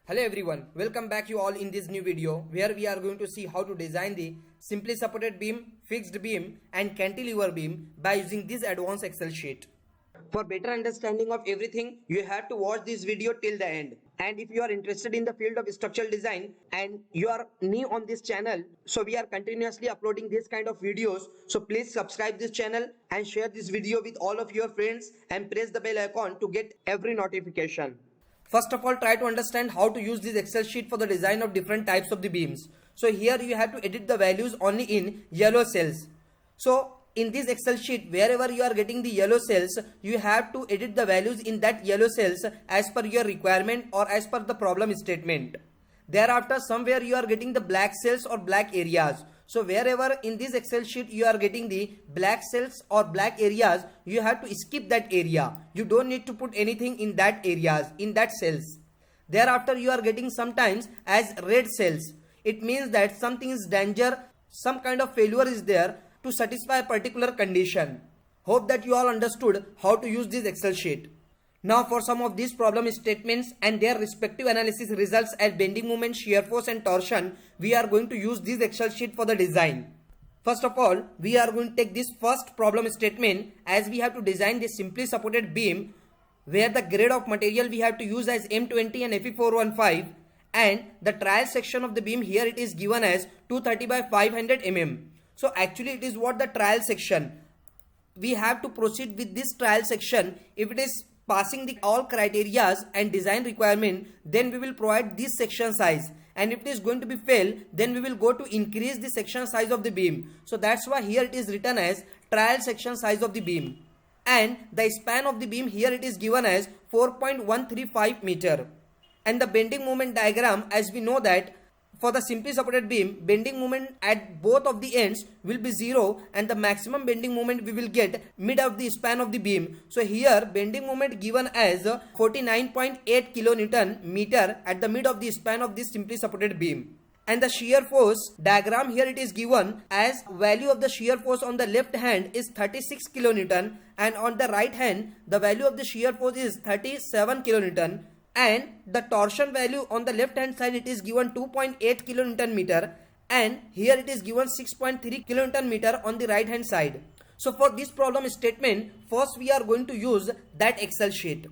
Hello everyone, welcome back you all in this new video where we are going to see how to design the simply supported beam, fixed beam and cantilever beam by using this advanced Excel sheet. For better understanding of everything, you have to watch this video till the end. And if you are interested in the field of structural design and you are new on this channel, so we are continuously uploading this kind of videos. So please subscribe this channel and share this video with all of your friends and press the bell icon to get every notification. First of all, try to understand how to use this Excel sheet for the design of different types of the beams. So here you have to edit the values only in yellow cells. So in this Excel sheet, wherever you are getting the yellow cells, you have to edit the values in that yellow cells as per your requirement or as per the problem statement. Thereafter, somewhere you are getting the black cells or black areas. So wherever in this Excel sheet you are getting the black cells or black areas, you have to skip that area. You don't need to put anything in that areas, in that cells. Thereafter, you are getting sometimes as red cells. It means that something is danger, some kind of failure is there to satisfy a particular condition. Hope that you all understood how to use this Excel sheet. Now for some of these problem statements and their respective analysis results as bending moment, shear force and torsion, we are going to use this Excel sheet for the design. First of all, we are going to take this first problem statement as we have to design this simply supported beam where the grade of material we have to use as M20 and Fe415 and the trial section of the beam here it is given as 230 by 500 mm. So actually it is what the trial section. We have to proceed with this trial section. If it is passing the all criterias and design requirement, then we will provide this section size, and if it is going to be fail, then we will go to increase the section size of the beam. So that's why here it is written as trial section size of the beam, and the span of the beam here it is given as 4.135 meter, and the bending moment diagram, as we know that for the simply supported beam, bending moment at both of the ends will be 0 and the maximum bending moment we will get mid of the span of the beam. So here bending moment given as 49.8 kilonewton meter at the mid of the span of this simply supported beam. And the shear force diagram here it is given as value of the shear force on the left hand is 36 kilonewton and on the right hand the value of the shear force is 37 kilonewton. And the torsion value on the left hand side it is given 2.8 kilonewton meter and here it is given 6.3 kilonewton meter on the right hand side. So for this problem statement, first we are going to use that Excel sheet.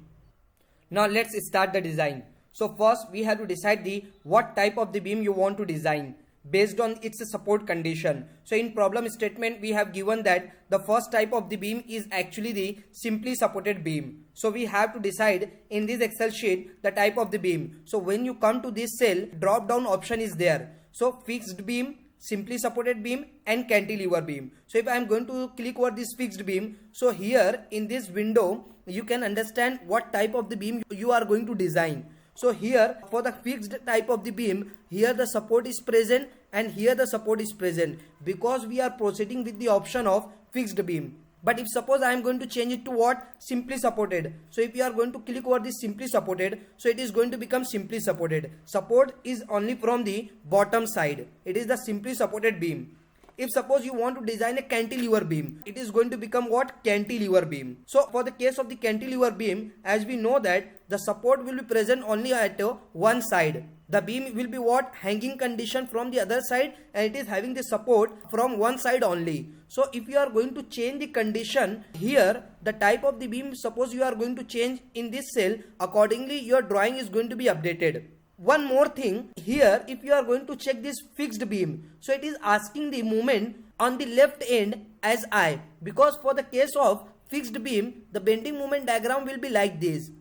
Now let's start the design. So first we have to decide the what type of the beam you want to design based on its support condition. So in problem statement we have given that the first type of the beam is actually the simply supported beam. So we have to decide in this Excel sheet the type of the beam. So when you come to this cell, drop down option is there. So fixed beam, simply supported beam and cantilever beam. So if I am going to click over this fixed beam, so here in this window you can understand what type of the beam you are going to design. So here for the fixed type of the beam, here the support is present and here the support is present because we are proceeding with the option of fixed beam. But if suppose I am going to change it to what? Simply supported. So if you are going to click over this simply supported, so it is going to become simply supported. Support is only from the bottom side. It is the simply supported beam. If suppose you want to design a cantilever beam, it is going to become what? Cantilever beam. So for the case of the cantilever beam, as we know that the support will be present only at one side. The beam will be what? Hanging condition from the other side and it is having the support from one side only. So if you are going to change the condition here, the type of the beam, suppose you are going to change in this cell, accordingly your drawing is going to be updated. One more thing here, if you are going to check this fixed beam, so it is asking the moment on the left end as I, because for the case of fixed beam, the bending moment diagram will be like this.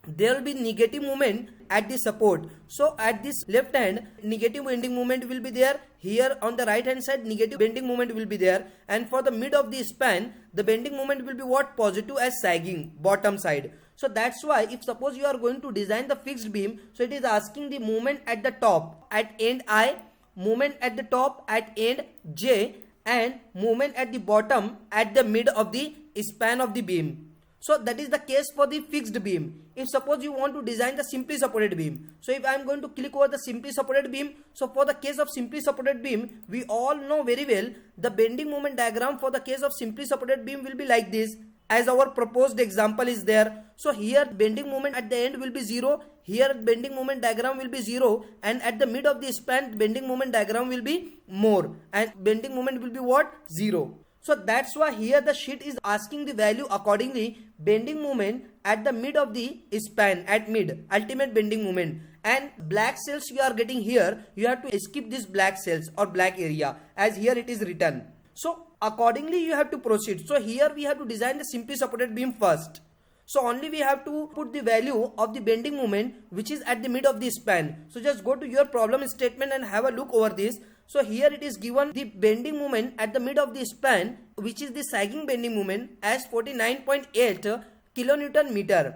There will be negative moment at the support. So at this left hand, negative bending moment will be there. Here on the right hand side, negative bending moment will be there. And for the mid of the span, the bending moment will be what? Positive as sagging, bottom side. So that's why if suppose you are going to design the fixed beam, so it is asking the moment at the top at end I, moment at the top at end J and moment at the bottom at the mid of the span of the beam. So that is the case for the fixed beam. If suppose you want to design the simply supported beam, so if I am going to click over the simply supported beam, so for the case of simply supported beam, we all know very well the bending moment diagram for the case of simply supported beam will be like this. as our proposed example is there. So here bending moment at the end will be 0, here bending moment diagram will be 0, and at the mid of the span bending moment diagram will be more, and bending moment will be what? 0. So that's why here the sheet is asking the value accordingly. Bending moment at the mid of the span, at mid, ultimate bending moment, and black cells you are getting here, you have to skip this black cells or black area as here it is written. So accordingly you have to proceed. So here we have to design the simply supported beam first. So only we have to put the value of the bending moment which is at the mid of the span. So just go to your problem statement and have a look over this. So here it is given the bending moment at the mid of the span, which is the sagging bending moment, as 49.8 kilonewton meter.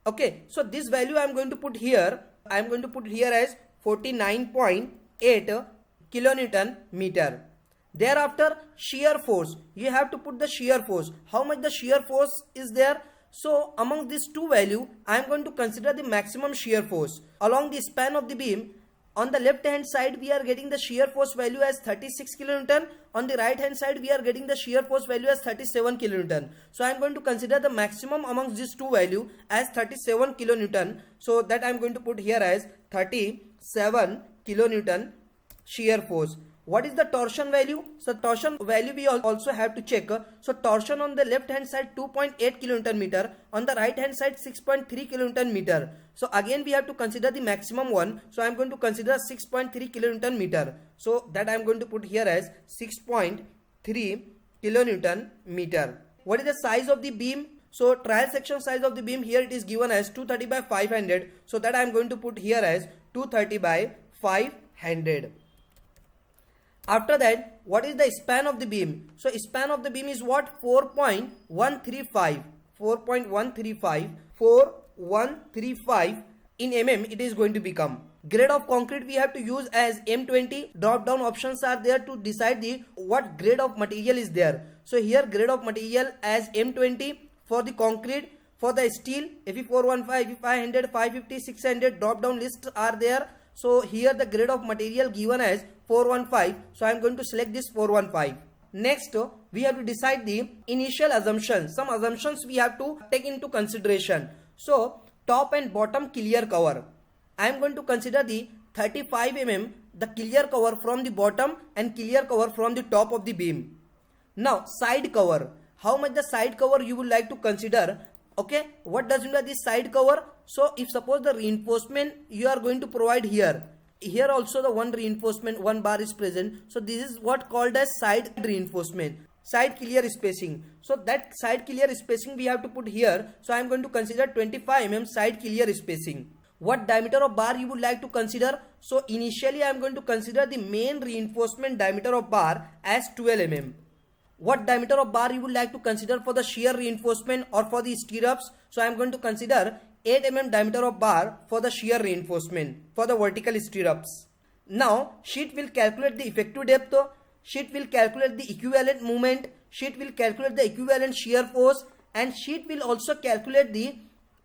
Okay, so this value I am going to put here. I am going to put here as 49.8 kilonewton meter. Thereafter, shear force. You have to put the shear force. How much the shear force is there? So among these two value, I am going to consider the maximum shear force along the span of the beam. On the left hand side we are getting the shear force value as 36 kilonewton. On the right hand side we are getting the shear force value as 37 kilonewton. So I am going to consider the maximum amongst these two value as 37 kilonewton. So that I am going to put here as 37 kilonewton shear force. What is the torsion value? So torsion value we also have to check. So torsion on the left hand side 2.8 kilonewton meter, on the right hand side 6.3 kilonewton meter. So again we have to consider the maximum one. So I am going to consider 6.3 kilonewton meter. So that I am going to put here as 6.3 kilonewton meter. What is the size of the beam? So trial section size of the beam here it is given as 230 by 500. So that I am going to put here as 230 by 500. After that, what is the span of the beam? So span of the beam is what? 4.135. 4.135 in mm it is going to become. Grade of concrete we have to use as M20. Drop down options are there to decide the what grade of material is there. So here grade of material as M20 for the concrete. For the steel, Fe415, Fe500, 550, 600 drop down lists are there. So here the grade of material given as 415. So I am going to select this 415. Next, we have to decide the initial assumptions. Some assumptions we have to take into consideration. So top and bottom clear cover. I am going to consider the 35 mm the clear cover from the bottom and clear cover from the top of the beam. Now side cover. How much the side cover you would like to consider? Okay, what does mean by this side cover? So if suppose the reinforcement you are going to provide here also the one reinforcement, one bar is present. So this is what called as side reinforcement, side clear spacing. So that side clear spacing we have to put here. So I am going to consider 25 mm side clear spacing. What diameter of bar you would like to consider? So initially I am going to consider the main reinforcement diameter of bar as 12 mm. What diameter of bar you would like to consider for the shear reinforcement or for the stirrups? So I am going to consider 8 mm diameter of bar for the shear reinforcement for the vertical stirrups. Now sheet will calculate the effective depth, sheet will calculate the equivalent moment, sheet will calculate the equivalent shear force, and sheet will also calculate the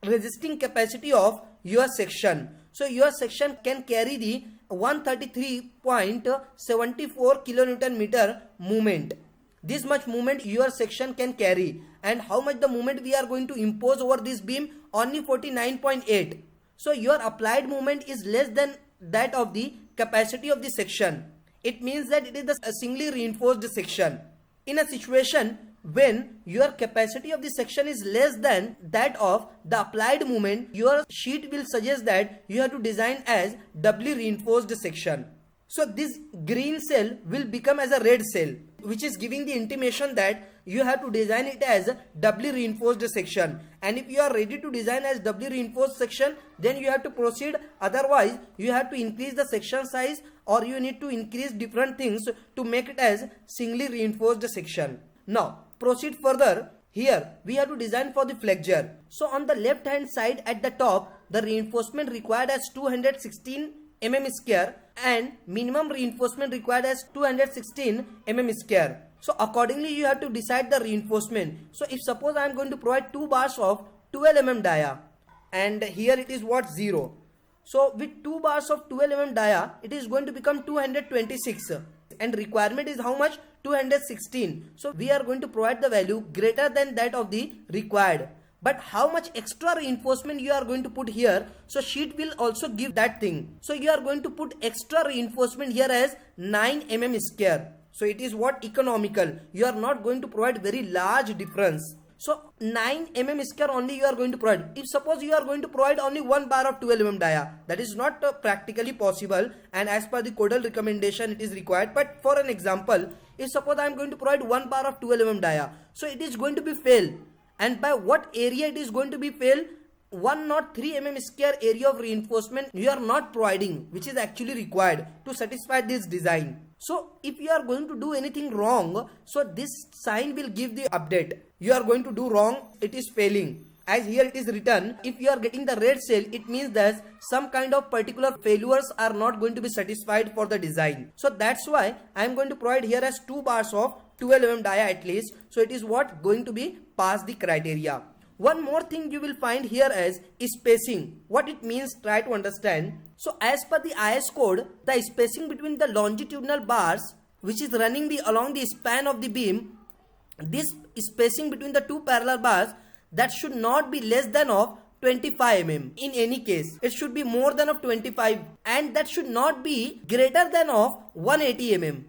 resisting capacity of your section. So your section can carry the 133.74 kilonewton meter moment. This much movement your section can carry, and how much the movement we are going to impose over this beam? Only 49.8. So your applied movement is less than that of the capacity of the section. It means that it is a singly reinforced section. In a situation when your capacity of the section is less than that of the applied movement, your sheet will suggest that you have to design as doubly reinforced section. So this green cell will become as a red cell, which is giving the intimation that you have to design it as a doubly reinforced section. And if you are ready to design as doubly reinforced section, then you have to proceed. Otherwise you have to increase the section size, or you need to increase different things to make it as singly reinforced section. Now proceed further. Here we have to design for the flexure. So on the left hand side at the top, the reinforcement required as 216 mm square and minimum reinforcement required as 216 mm square. So accordingly you have to decide the reinforcement. So if suppose I am going to provide 2 bars of 12 mm dia, and here it is what 0. So with 2 bars of 12 mm dia, it is going to become 226, and requirement is how much? 216. So we are going to provide the value greater than that of the required. But how much extra reinforcement you are going to put here? So sheet will also give that thing. So you are going to put extra reinforcement here as 9 mm square. So it is what economical. You are not going to provide very large difference. So 9 mm square only you are going to provide. If suppose you are going to provide only one bar of 12 mm dia, that is not practically possible, and as per the codal recommendation it is required. But for an example, if suppose I am going to provide one bar of 12 mm dia, so it is going to be fail. And by what area it is going to be fail? 103 mm square area of reinforcement you are not providing, which is actually required to satisfy this design. So if you are going to do anything wrong, so this sign will give the update. You are going to do wrong, it is failing. As here it is written, if you are getting the red cell, it means that some kind of particular failures are not going to be satisfied for the design. So that's why I am going to provide here as 2 bars of 12 mm dia at least. So it is what going to be pass the criteria. One more thing you will find here as spacing. What it means, try to understand. So as per the IS code, the spacing between the longitudinal bars which is running along the span of the beam, this spacing between the two parallel bars, that should not be less than of 25 mm. In any case, it should be more than of 25, and that should not be greater than of 180 mm.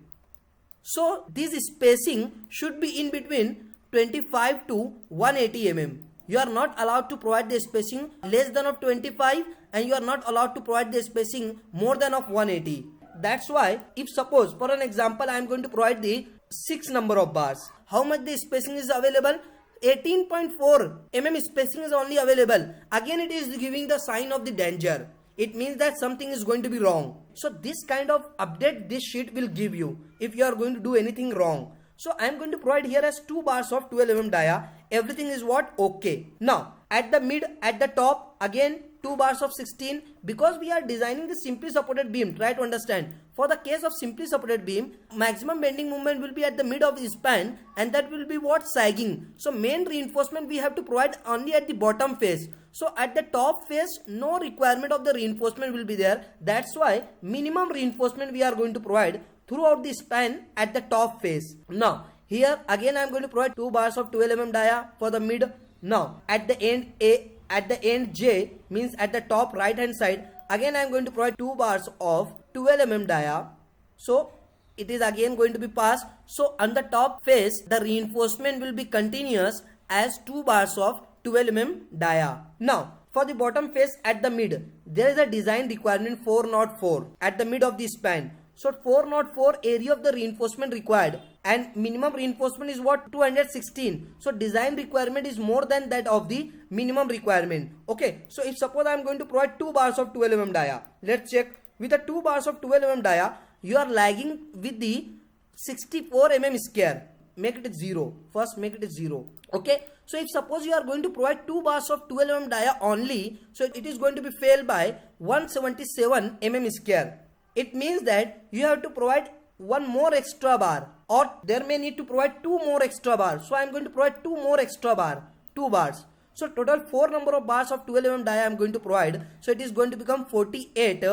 So this spacing should be in between 25 to 180 mm. You are not allowed to provide the spacing less than of 25, and you are not allowed to provide the spacing more than of 180. That's why if suppose for an example I am going to provide the 6 number of bars, how much the spacing is available? 18.4 mm spacing is only available. Again it is giving the sign of the danger. It means that something is going to be wrong. So this kind of update this sheet will give you if you are going to do anything wrong. So I am going to provide here as 2 bars of 12 mm dia. Everything is what? Okay. Now at the mid, at the top, again 2 bars of 16. Because we are designing the simply supported beam, try to understand. For the case of simply supported beam, maximum bending moment will be at the mid of the span, and that will be what? Sagging. So main reinforcement we have to provide only at the bottom face. So at the top face, no requirement of the reinforcement will be there. That's why minimum reinforcement we are going to provide throughout the span at the top face. Now here again I am going to provide 2 bars of 12 mm dia for the mid. Now at the end A, at the end J, means at the top right hand side, again I am going to provide 2 bars of 12 mm dia. So it is again going to be passed. So on the top face the reinforcement will be continuous as 2 bars of 12 mm dia. Now for the bottom face at the mid, there is a design requirement 404 at the mid of the span. So 404 area of the reinforcement required, and minimum reinforcement is what? 216. So design requirement is more than that of the minimum requirement. Okay, so if suppose I am going to provide 2 bars of 12 mm dia, let's check. With the 2 bars of 12 mm dia, you are lagging with the 64 mm square. Make it 0. First make it 0. Okay, so if suppose you are going to provide 2 bars of 12 mm dia only, so it is going to be failed by 177 mm square. It means that you have to provide one more extra bar, or there may need to provide 2 more extra bars. So I am going to provide 2 more extra bar, 2 bars. So total 4 number of bars of 12 mm dia I am going to provide. So it is going to become 48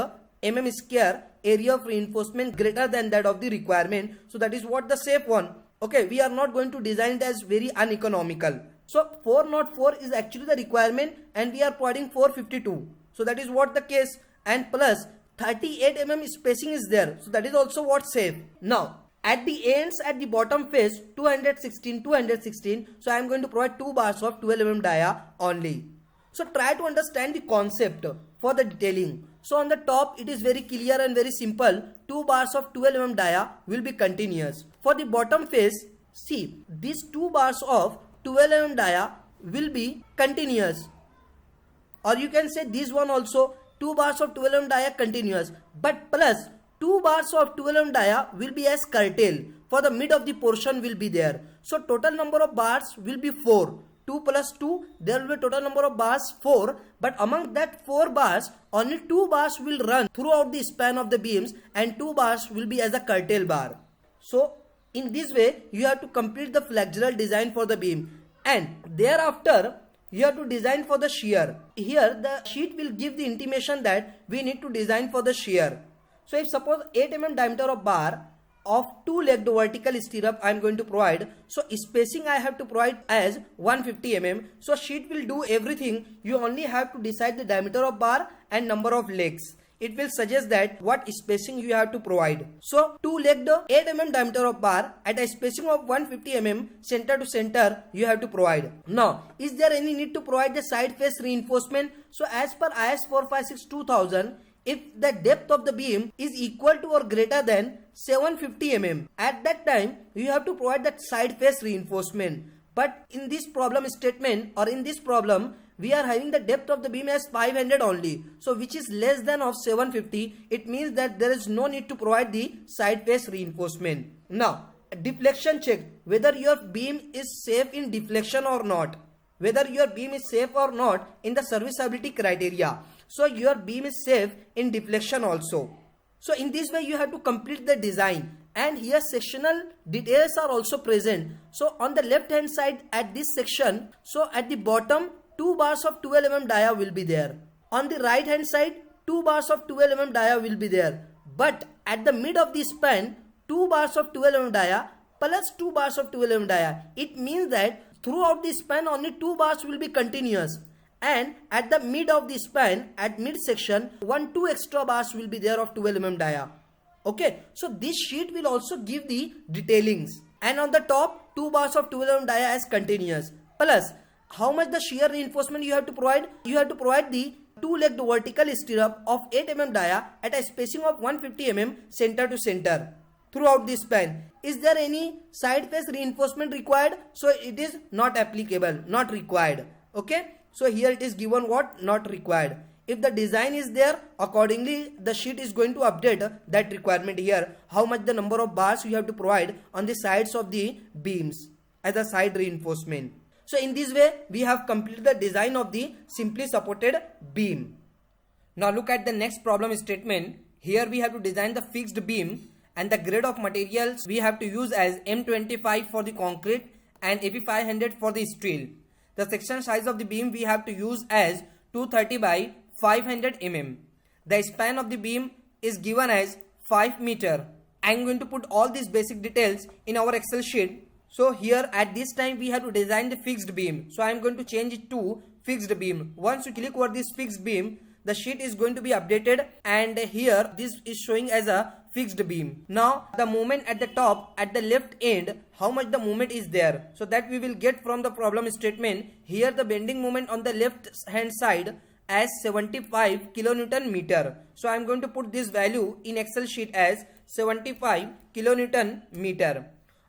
mm square area of reinforcement greater than that of the requirement. So that is what the safe one. Okay, we are not going to design it as very uneconomical. So 404 is actually the requirement, and we are providing 452. So that is what the case, and plus 38 mm spacing is there. So that is also what safe. Now at the ends at the bottom face 216. So I am going to provide 2 bars of 12 mm dia only. So try to understand the concept for the detailing. So on the top it is very clear and very simple. 2 bars of 12 mm dia will be continuous. For the bottom face, see, these 2 bars of 12 mm dia will be continuous, or you can say this one also 2 bars of 12 mm dia continuous, but plus 2 bars of 12 mm dia will be as curtail. For the mid of the portion will be there. So total number of bars will be 4. 2 plus 2, there will be total number of bars 4, but among that 4 bars, only 2 bars will run throughout the span of the beams, and 2 bars will be as a curtail bar. So in this way you have to complete the flexural design for the beam, and thereafter you have to design for the shear. Here the sheet will give the intimation that we need to design for the shear. So if suppose 8 mm diameter of bar, of two-legged vertical stirrup I am going to provide. So spacing I have to provide as 150 mm. So sheet will do everything. You only have to decide the diameter of bar and number of legs. It will suggest that what spacing you have to provide. So two-legged 8 mm diameter of bar at a spacing of 150 mm center to center you have to provide. Now, is there any need to provide the side face reinforcement? So as per IS 456-2000, if the depth of the beam is equal to or greater than 750 mm, at that time you have to provide that side face reinforcement. But in this problem statement or in this problem, we are having the depth of the beam as 500 only. So which is less than of 750. It means that there is no need to provide the side face reinforcement. Now, deflection check, whether your beam is safe in deflection or not. Whether your beam is safe or not in the serviceability criteria. So your beam is safe in deflection also. So in this way you have to complete the design. And here sectional details are also present. So on the left hand side at this section, so at the bottom 2 bars of 12 mm dia will be there. On the right hand side 2 bars of 12 mm dia will be there. But at the mid of the span 2 bars of 12 mm dia plus 2 bars of 12 mm dia. It means that throughout the span only 2 bars will be continuous. And at the mid of the span, at mid section, 2 extra bars will be there of 12 mm dia. Okay, so this sheet will also give the detailings. And on the top, 2 bars of 12 mm dia as continuous. Plus, how much the shear reinforcement you have to provide? You have to provide the two-legged vertical stirrup of 8 mm dia at a spacing of 150 mm center to center throughout this span. Is there any side face reinforcement required? So it is not applicable, not required. Okay. So here it is given what? Not required. If the design is there, accordingly the sheet is going to update that requirement here. How much the number of bars you have to provide on the sides of the beams as a side reinforcement. So in this way we have completed the design of the simply supported beam. Now look at the next problem statement. Here we have to design the fixed beam and the grade of materials we have to use as M25 for the concrete and AP500 for the steel. The section size of the beam we have to use as 230 by 500 mm. The span of the beam is given as 5 meter. I am going to put all these basic details in our Excel sheet. So here at this time we have to design the fixed beam. So I am going to change it to fixed beam. Once you click over this fixed beam, the sheet is going to be updated and here this is showing as a fixed beam. Now the moment at the top at the left end, how much the moment is there, so that we will get from the problem statement. Here the bending moment on the left hand side as 75 kilonewton meter. So I am going to put this value in Excel sheet as 75 kilonewton meter.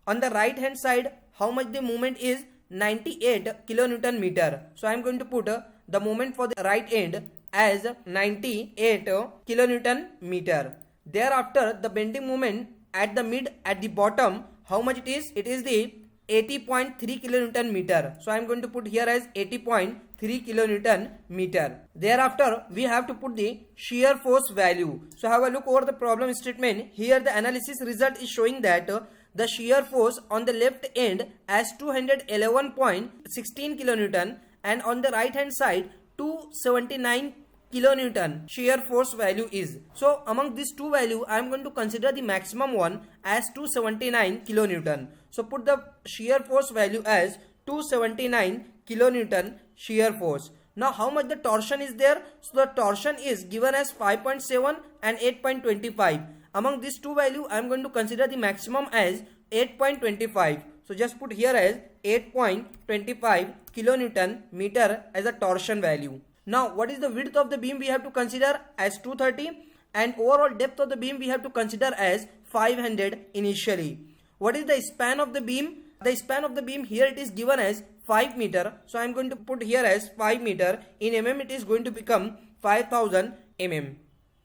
On the right hand side, how much the moment is 98 kilonewton meter. So I am going to put the moment for the right end as 98 kilonewton meter. Thereafter the bending moment at the mid at the bottom, how much it is? It is the 80.3 kilonewton meter. So I am going to put here as 80.3 kilonewton meter. Thereafter we have to put the shear force value. So have a look over the problem statement. Here the analysis result is showing that the shear force on the left end as 211.16 kilonewton and on the right hand side 279 kilonewton shear force value is. So among these two value I am going to consider the maximum one as 279 kilonewton. So put the shear force value as 279 kilonewton shear force. Now how much the torsion is there? So the torsion is given as 5.7 and 8.25. Among these two value I am going to consider the maximum as 8.25. So just put here as 8.25 kilonewton meter as a torsion value. Now what is the width of the beam we have to consider as 230 and overall depth of the beam we have to consider as 500 initially. What is the span of the beam? The span of the beam here it is given as 5 meter. So I am going to put here as 5 meter. In mm it is going to become 5000 mm.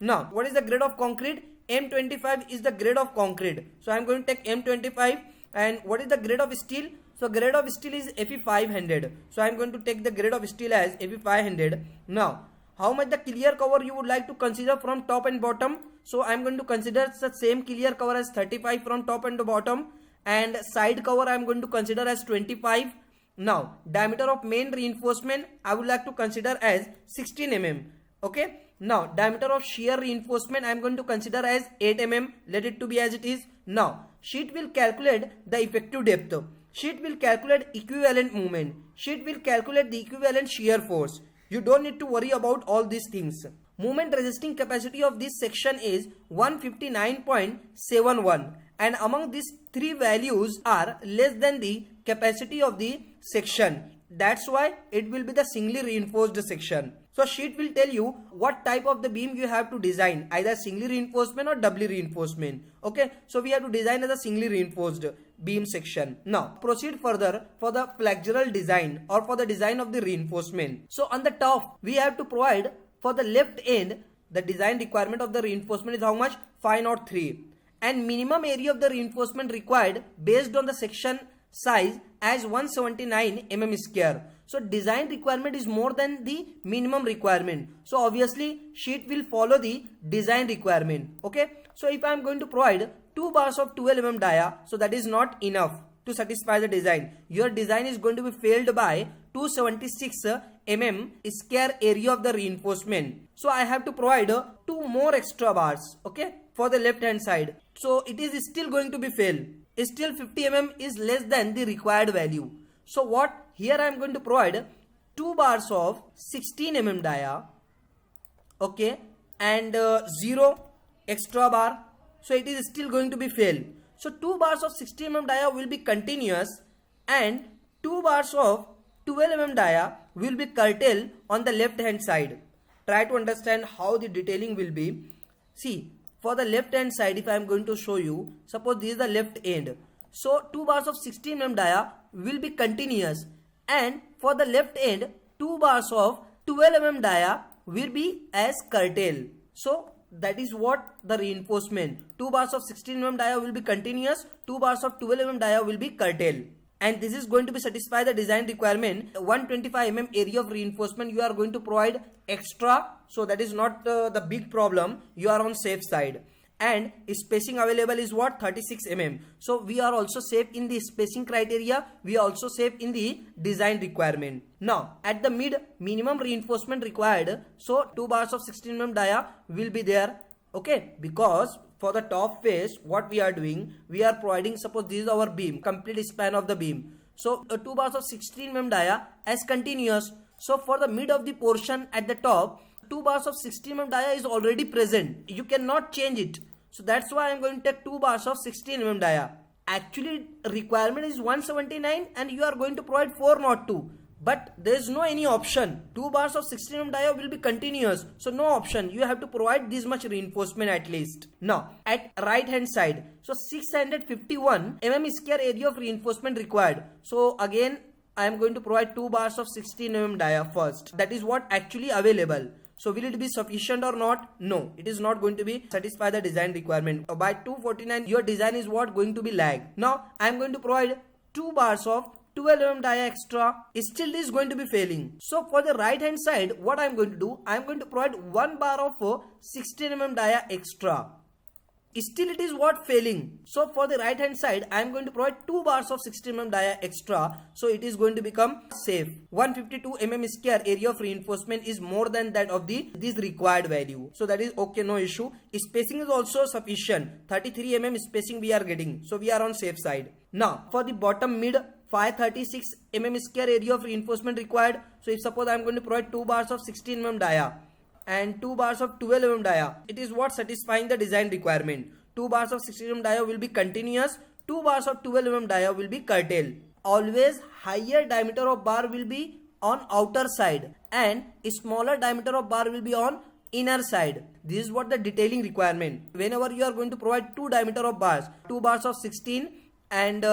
Now what is the grade of concrete? M25 is the grade of concrete. So I am going to take M25. And what is the grade of steel? So grade of steel is Fe500. So I am going to take the grade of steel as Fe500. Now how much the clear cover you would like to consider from top and bottom? So I am going to consider the same clear cover as 35 from top and the bottom, and side cover I am going to consider as 25. Now diameter of main reinforcement I would like to consider as 16 mm. Okay. Now diameter of shear reinforcement I am going to consider as 8 mm. Let it to be as it is. Now sheet will calculate the effective depth. Sheet will calculate equivalent moment. Sheet will calculate the equivalent shear force. You don't need to worry about all these things. Moment resisting capacity of this section is 159.71, and among these three values are less than the capacity of the section. That's why it will be the singly reinforced section. So sheet will tell you what type of the beam you have to design, either singly reinforcement or doubly reinforcement. Okay, so we have to design as a singly reinforced beam section. Now proceed further for the flexural design or for the design of the reinforcement. So on the top we have to provide for the left end, the design requirement of the reinforcement is how much? 503, and minimum area of the reinforcement required based on the section size as 179 mm square. So design requirement is more than the minimum requirement. So obviously sheet will follow the design requirement. Okay. So if I am going to provide 2 bars of 12 mm dia, so that is not enough to satisfy the design. Your design is going to be failed by 276 mm square area of the reinforcement. So I have to provide 2 more extra bars. Okay. For the left hand side. So it is still going to be failed. Still 50 mm is less than the required value. So what? Here I am going to provide 2 bars of 16 mm dia, okay, and 0 extra bar. So it is still going to be failed. So 2 bars of 16 mm dia will be continuous, and 2 bars of 12 mm dia will be curtailed on the left hand side. Try to understand how the detailing will be. See, for the left hand side, if I am going to show you, suppose this is the left end. So 2 bars of 16 mm dia will be continuous, and for the left end 2 bars of 12 mm dia will be as curtail. So that is what the reinforcement. 2 bars of 16 mm dia will be continuous, 2 bars of 12 mm dia will be curtail, and this is going to be satisfy the design requirement. 125 mm area of reinforcement you are going to provide extra, so that is not the big problem. You are on safe side. And spacing available is what? 36 mm. So we are also safe in the spacing criteria. We are also safe in the design requirement. Now at the mid, minimum reinforcement required. So 2 bars of 16 mm dia will be there. Okay, because for the top face what we are doing, we are providing, suppose this is our beam, complete span of the beam. So 2 bars of 16 mm dia as continuous. So for the mid of the portion at the top, 2 bars of 16 mm dia is already present. You cannot change it. So that's why I am going to take 2 bars of 16 mm dia. Actually requirement is 179 and you are going to provide 402. But there is no any option. 2 bars of 16 mm dia will be continuous. So no option. You have to provide this much reinforcement at least. Now at right hand side, so 651 mm square area of reinforcement required. So again I am going to provide 2 bars of 16 mm dia first. That is what actually available. So will it be sufficient or not? No, it is not going to be satisfy the design requirement. By 249 your design is what? Going to be lag. Now I am going to provide 2 bars of 12 mm dia extra. Still this is going to be failing. So for the right hand side what I am going to do? I am going to provide 1 bar of 16 mm dia extra. Still it is what? Failing. So for the right hand side I am going to provide 2 bars of 16 mm dia extra. So it is going to become safe. 152 mm square area of reinforcement is more than that of this required value. So that is okay, no issue. Spacing is also sufficient. 33 mm spacing we are getting. So we are on safe side. Now for the bottom mid, 536 mm square area of reinforcement required. So if suppose I am going to provide 2 bars of 16 mm dia and 2 bars of 12 mm dia, it is what? Satisfying the design requirement. 2 bars of 16 mm dia will be continuous, 2 bars of 12 mm dia will be curtail. Always higher diameter of bar will be on outer side and smaller diameter of bar will be on inner side. This is what the detailing requirement. Whenever you are going to provide 2 diameter of bars, 2 bars of 16 and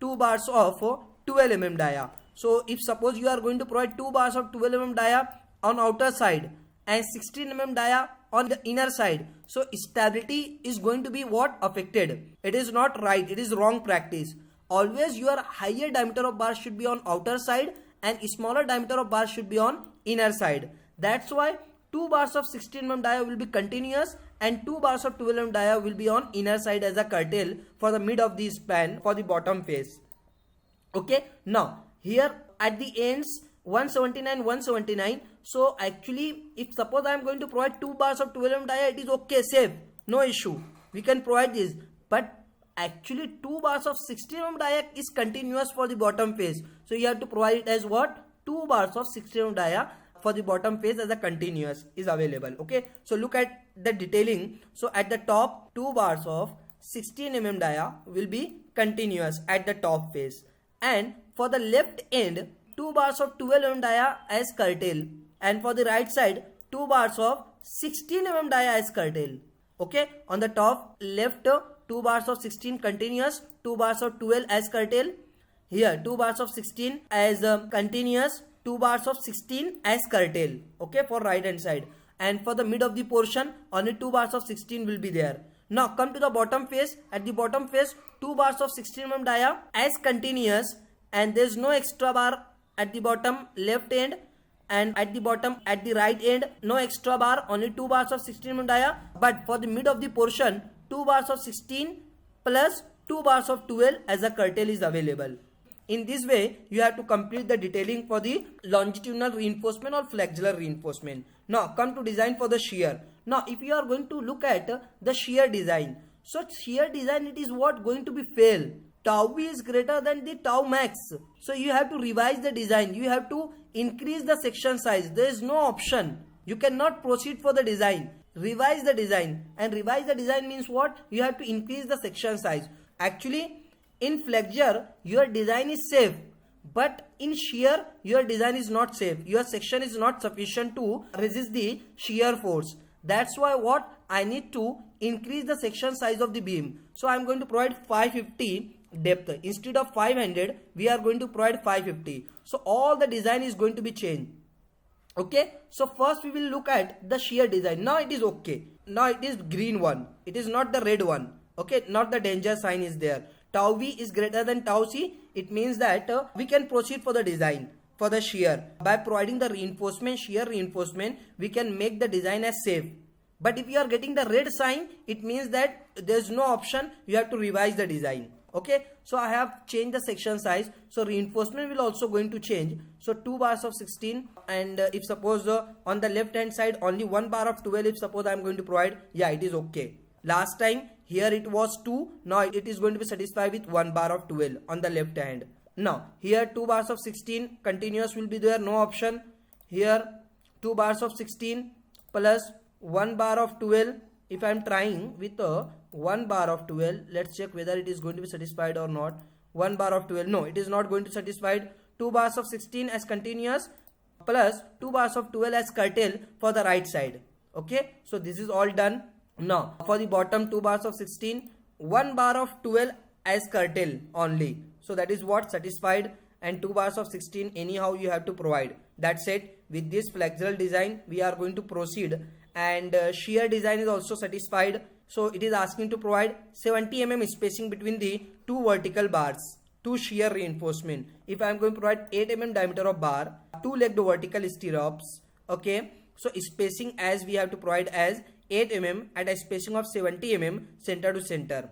2 bars of 12 mm dia. So if suppose you are going to provide 2 bars of 12 mm dia on outer side and 16 mm dia on the inner side, so stability is going to be what? Affected. It is not right. It is wrong practice. Always your higher diameter of bar should be on outer side and smaller diameter of bar should be on inner side. That's why 2 bars of 16 mm dia will be continuous and 2 bars of 12 mm dia will be on inner side as a curtail for the mid of the span for the bottom face. Okay. Now here at the ends 179, 179. So actually, if suppose I am going to provide 2 bars of 12 mm dia, it is okay, safe, no issue. We can provide this. But actually 2 bars of 16 mm dia is continuous for the bottom face. So you have to provide it as what? 2 bars of 16 mm dia for the bottom face as a continuous is available. Okay. So look at the detailing. So at the top, 2 bars of 16 mm dia will be continuous at the top face. And for the left end, 2 bars of 12 mm dia as curtail. And for the right side, 2 bars of 16 mm dia as curtail. Okay. On the top left, 2 bars of 16 continuous, 2 bars of 12 as curtail. Here 2 bars of 16 as continuous, 2 bars of 16 as curtail. Okay, for right hand side. And for the mid of the portion, only 2 bars of 16 will be there. Now come to the bottom face. At the bottom face, 2 bars of 16 mm dia as continuous, and there is no extra bar at the bottom left end, and at the bottom at the right end no extra bar, only 2 bars of 16 mm dia. But for the mid of the portion, 2 bars of 16 plus 2 bars of 12 as a curtail is available. In this way, you have to complete the detailing for the longitudinal reinforcement or flexural reinforcement. Now come to design for the shear. Now if you are going to look at the shear design, so shear design, it is what going to be fail. Tau v is greater than the tau max. So you have to revise the design. You have to increase the section size. There is no option. You cannot proceed for the design. Revise the design. And revise the design means what? You have to increase the section size. Actually, in flexure, your design is safe. But in shear, your design is not safe. Your section is not sufficient to resist the shear force. That's why what? I need to increase the section size of the beam. So I am going to provide 550 depth. Instead of 500, we are going to provide 550. So all the design is going to be changed. Okay. So first we will look at the shear design. Now it is okay. Now it is green one. It is not the red one. Okay. Not the danger sign is there. Tau v is greater than tau c. It means that we can proceed for the design for the shear. By providing the reinforcement, shear reinforcement, we can make the design as safe. But if you are getting the red sign, it means that there is no option. You have to revise the design. Okay. So I have changed the section size. So reinforcement will also going to change. So 2 bars of 16, and if suppose on the left hand side only 1 bar of 12, if suppose I am going to provide, yeah, it is okay. Last time here it was 2, now it is going to be satisfied with 1 bar of 12 on the left hand. Now here 2 bars of 16 continuous will be there, no option. Here 2 bars of 16 plus 1 bar of 12. If I am trying with 1 bar of 12, let's check whether it is going to be satisfied or not. 1 bar of 12, no, it is not going to satisfied. 2 bars of 16 as continuous plus 2 bars of 12 as curtail for the right side. Okay, so this is all done. Now for the bottom 2 bars of 16, 1 bar of 12 as curtail only. So that is what satisfied, and 2 bars of 16 anyhow you have to provide. That's it. With this flexural design we are going to proceed, and shear design is also satisfied. So it is asking to provide 70 mm spacing between the 2 vertical bars, 2 shear reinforcement. If I am going to provide 8 mm diameter of bar, 2 legged vertical stirrups. Okay, so spacing as we have to provide as 8 mm at a spacing of 70 mm center to center.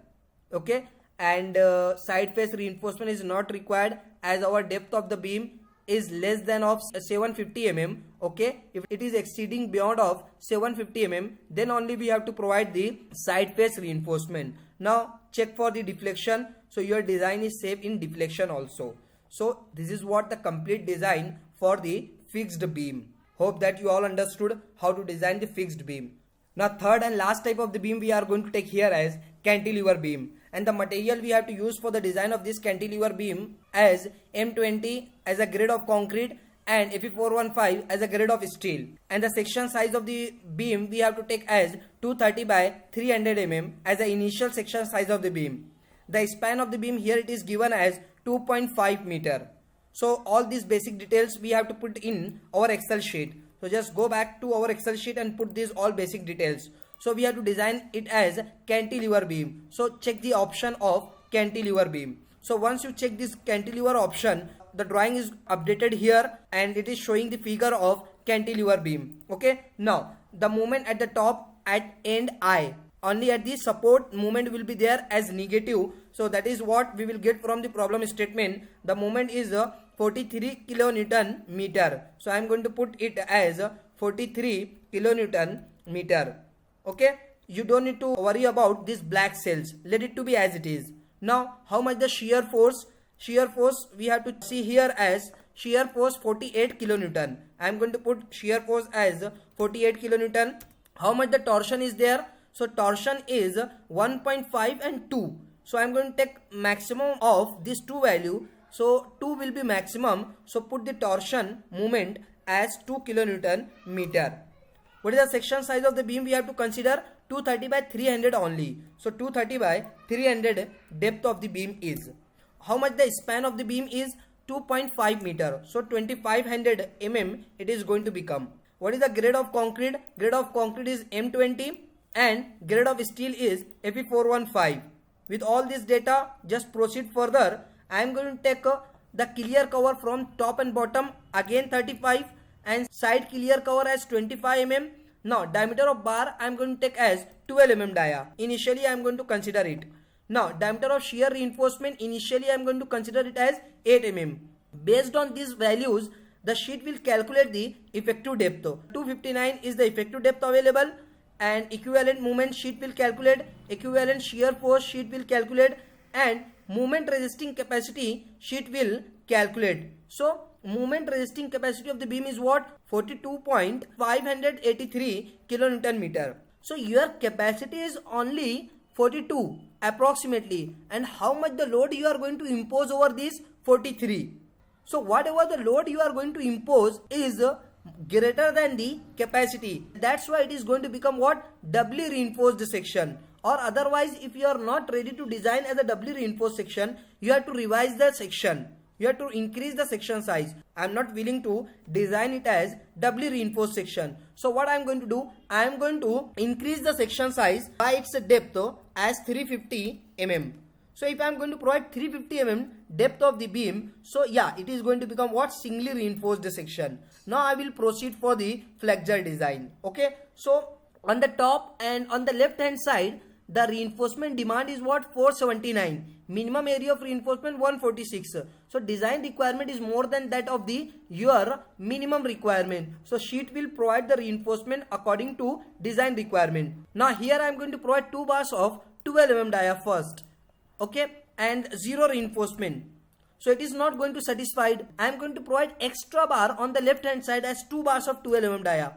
Okay, and side face reinforcement is not required as our depth of the beam is less than of 750 mm. Okay, if it is exceeding beyond of 750 mm, then only we have to provide the side face reinforcement. Now check for the deflection. So your design is safe in deflection also. So this is what the complete design for the fixed beam. Hope that you all understood how to design the fixed beam. Now third and last type of the beam we are going to take here as cantilever beam, and the material we have to use for the design of this cantilever beam as M20 as a grade of concrete and Fe415 as a grade of steel, and the section size of the beam we have to take as 230 by 300 mm as the initial section size of the beam. The span of the beam here it is given as 2.5 meter. So all these basic details we have to put in our Excel sheet. So just go back to our Excel sheet and put these all basic details. So we have to design it as cantilever beam. So check the option of cantilever beam. So once you check this cantilever option, the drawing is updated here and it is showing the figure of cantilever beam. Okay, now the moment at the top at end I, only at the support moment will be there as negative. So that is what we will get from the problem statement. The moment is 43 kilonewton meter. So I am going to put it as 43 kilonewton meter. Okay, you don't need to worry about these black cells. Let it to be as it is. Now, how much the shear force? Shear force we have to see here as shear force 48 kilonewton. I am going to put shear force as 48 kilonewton. How much the torsion is there? So torsion is 1.5 and 2. So I am going to take maximum of these two value. So 2 will be maximum. So put the torsion moment as 2 kilonewton meter. What is the section size of the beam? We have to consider 230 by 300 only. So 230 by 300 depth of the beam is. How much the span of the beam is? 2.5 meter. So 2500 mm it is going to become. What is the grade of concrete? Grade of concrete is M20 and grade of steel is Fe415. With all this data, just proceed further. I am going to take the clear cover from top and bottom again 35 and side clear cover as 25 mm. Now diameter of bar I am going to take as 12 mm dia. Initially I am going to consider it. Now diameter of shear reinforcement, initially I am going to consider it as 8 mm. Based on these values, the sheet will calculate the effective depth. 259 is the effective depth available, and equivalent moment sheet will calculate, equivalent shear force sheet will calculate, and moment resisting capacity sheet will calculate. So moment resisting capacity of the beam is what? 42.583 kilonewton meter. So your capacity is only 42 approximately, and how much the load you are going to impose over this? 43. So whatever the load you are going to impose is greater than the capacity. That's why it is going to become what? Doubly reinforced section. Or otherwise, if you are not ready to design as a doubly reinforced section, you have to revise the section. You have to increase the section size. I am not willing to design it as doubly reinforced section. So what I am going to do? I am going to increase the section size by its depth as 350 mm. So if I am going to provide 350 mm depth of the beam, so yeah, it is going to become what? Singly reinforced section. Now I will proceed for the flexure design. Okay. So on the top and on the left hand side, the reinforcement demand is what? 479. Minimum area of reinforcement 146. So design requirement is more than that of the your minimum requirement. So sheet will provide the reinforcement according to design requirement. Now here I am going to provide 2 bars of 12 mm dia first. Okay, and 0 reinforcement. So it is not going to satisfy. I am going to provide extra bar on the left hand side as 2 bars of 12 mm dia.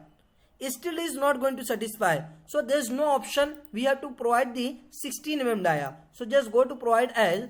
It still is not going to satisfy. So there is no option. We have to provide the 16 mm dia. So just go to provide as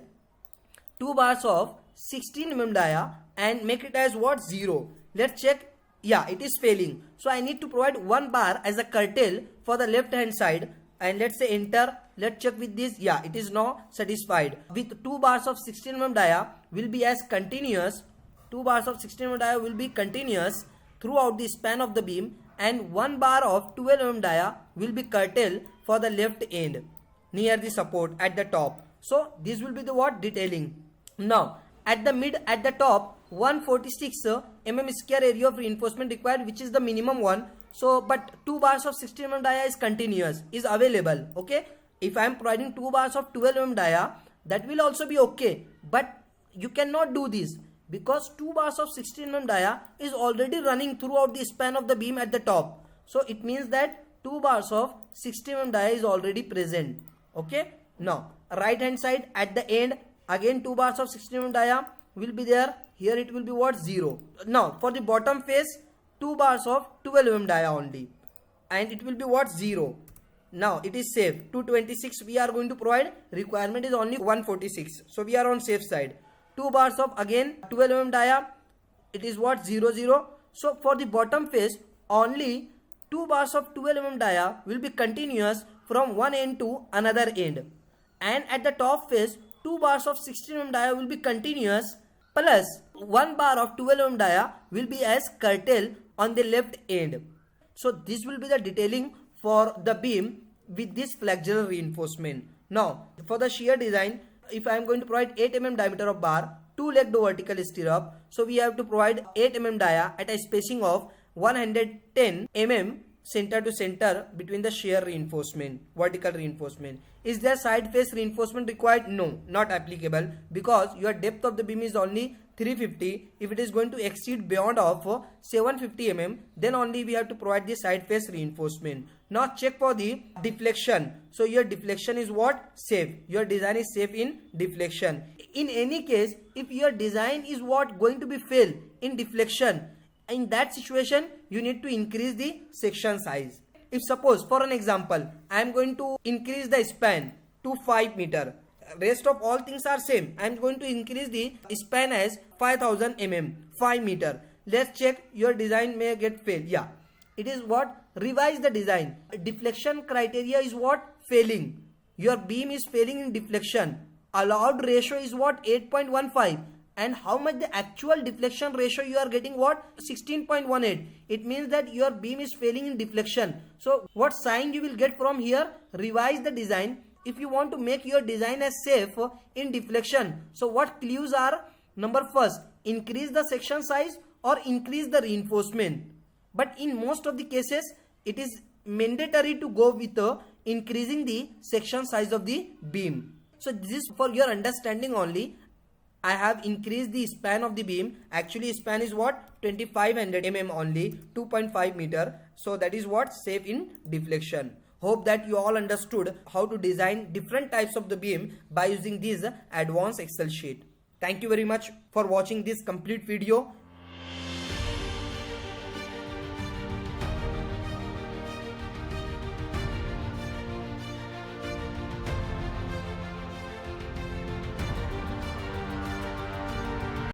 2 bars of 16 mm dia and make it as what? 0. Let's check. Yeah, it is failing. So I need to provide 1 bar as a curtail for the left hand side. And let's say enter. Let's check with this. Yeah, it is now satisfied. With 2 bars of 16 mm dia will be as continuous. 2 bars of 16 mm dia will be continuous throughout the span of the beam, and 1 bar of 12 mm dia will be curtail for the left end near the support at the top. So this will be the what? Detailing. Now at the mid, at the top, 146 mm square area of reinforcement required, which is the minimum one. So but 2 bars of 16 mm dia is continuous, is available. Okay, if I am providing 2 bars of 12 mm dia, that will also be okay, but you cannot do this because 2 bars of 16 mm dia is already running throughout the span of the beam at the top. So it means that 2 bars of 16 mm dia is already present. Okay, now right hand side at the end, again 2 bars of 16 mm dia will be there. Here it will be what? 0. Now for the bottom face, 2 bars of 12 mm dia only, and it will be what? 0. Now it is safe. 226 we are going to provide. Requirement is only 146. So we are on safe side. 2 bars of again 12 mm dia. It is what? 0 0. So for the bottom face, only 2 bars of 12 mm dia will be continuous from one end to another end, and at the top face 2 bars of 16 mm dia will be continuous, plus 1 bar of 12 mm dia will be as curtail on the left end. So this will be the detailing for the beam with this flexural reinforcement. Now for the shear design, if I am going to provide 8 mm diameter of bar, 2-legged vertical stirrup, so we have to provide 8 mm dia at a spacing of 110 mm center to center between the shear reinforcement, vertical reinforcement. Is there side face reinforcement required? No, not applicable, because your depth of the beam is only 350. If it is going to exceed beyond of 750 mm, then only we have to provide the side face reinforcement. Now check for the deflection. So your deflection is what? Safe. Your design is safe in deflection. In any case, if your design is what going to be fail in deflection, in that situation you need to increase the section size. If suppose for an example I am going to increase the span to 5 meter, rest of all things are same, I am going to increase the span as 5000 mm, 5 meter. Let's check, your design may get fail. Yeah, it is what? Revise the design. Deflection criteria is what? Failing. Your beam is failing in deflection. Allowed ratio is what? 8.15. And how much the actual deflection ratio you are getting? What? 16.18. It means that your beam is failing in deflection. So what sign you will get from here? Revise the design. If you want to make your design as safe in deflection, so what clues are? Number first, increase the section size or increase the reinforcement. But in most of the cases, it is mandatory to go with increasing the section size of the beam. So this is for your understanding only. I have increased the span of the beam. Actually span is what? 2500 mm only, 2.5 meter. So that is what? Safe in deflection. Hope that you all understood how to design different types of the beam by using this advanced Excel sheet. Thank you very much for watching this complete video.